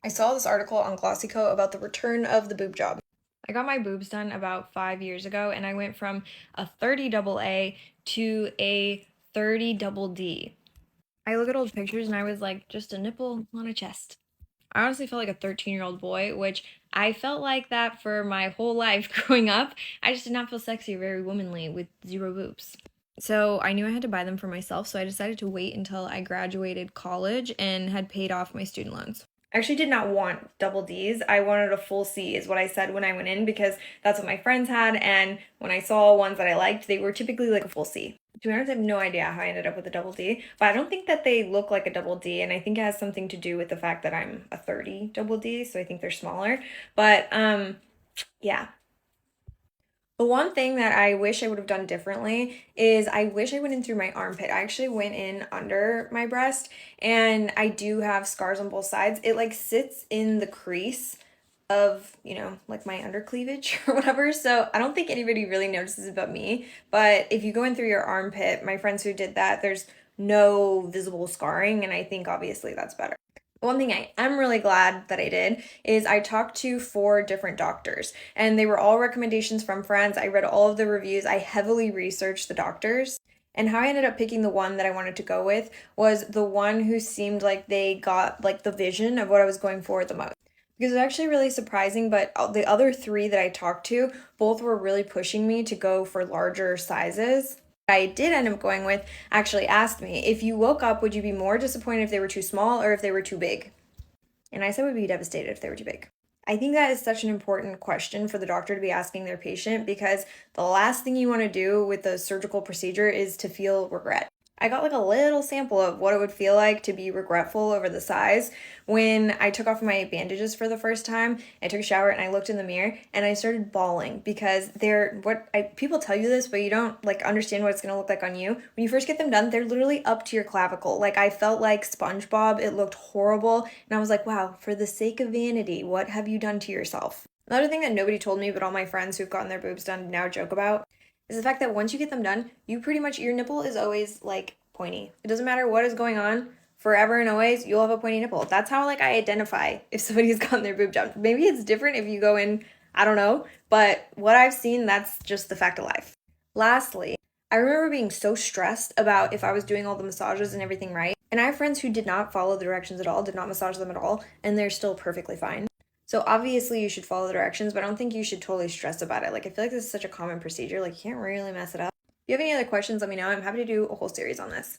I saw this article on Glossyco about the return of the boob job. I got my boobs done about 5 years ago, and I went from a 30 double A to a 30 double D. I look at old pictures and I was like, just a nipple on a chest. I honestly felt like a 13-year-old boy, which I felt like that for my whole life growing up. I just did not feel sexy or very womanly with zero boobs. So I knew I had to buy them for myself, so I decided to wait until I graduated college and had paid off my student loans. I actually did not want double D's. I wanted a full C, is what I said when I went in, because that's what my friends had, and when I saw ones that I liked, they were typically like a full C. To be honest, I have no idea how I ended up with a double D, but I don't think that they look like a double D, and I think it has something to do with the fact that I'm a 30 double D, so I think they're smaller. But yeah. The one thing that I wish I would have done differently is I wish I went in through my armpit. I actually went in under my breast, and I do have scars on both sides. It like sits in the crease of, like my under cleavage or whatever. So I don't think anybody really notices about me. But if you go in through your armpit, my friends who did that, there's no visible scarring, and I think obviously that's better. One thing I am really glad that I did is I talked to 4 different doctors, and they were all recommendations from friends. I read all of the reviews, I heavily researched the doctors. And how I ended up picking the one that I wanted to go with was the one who seemed like they got like the vision of what I was going for the most. Because it's actually really surprising, but the other 3 that I talked to, both were really pushing me to go for larger sizes. I did end up going with actually asked me, if you woke up, would you be more disappointed if they were too small or if they were too big? And I said would be devastated if they were too big. I think that is such an important question for the doctor to be asking their patient, because the last thing you want to do with a surgical procedure is to feel regret. I got like a little sample of what it would feel like to be regretful over the size when I took off my bandages for the first time. I took a shower and I looked in the mirror and I started bawling, because people tell you this, but you don't like understand what it's going to look like on you. When you first get them done, they're literally up to your clavicle. Like I felt like SpongeBob. It looked horrible, and I was like, wow, for the sake of vanity, what have you done to yourself? Another thing that nobody told me, but all my friends who've gotten their boobs done now joke about, is the fact that once you get them done, you pretty much, your nipple is always like pointy. It doesn't matter what is going on, forever and always, you'll have a pointy nipple. That's how like I identify if somebody's gotten their boob done. Maybe it's different if you go in, I don't know, but what I've seen, that's just the fact of life. Lastly, I remember being so stressed about if I was doing all the massages and everything right. And I have friends who did not follow the directions at all, did not massage them at all, and they're still perfectly fine. So obviously you should follow the directions, but I don't think you should totally stress about it. Like I feel like this is such a common procedure, like you can't really mess it up. If you have any other questions, let me know. I'm happy to do a whole series on this.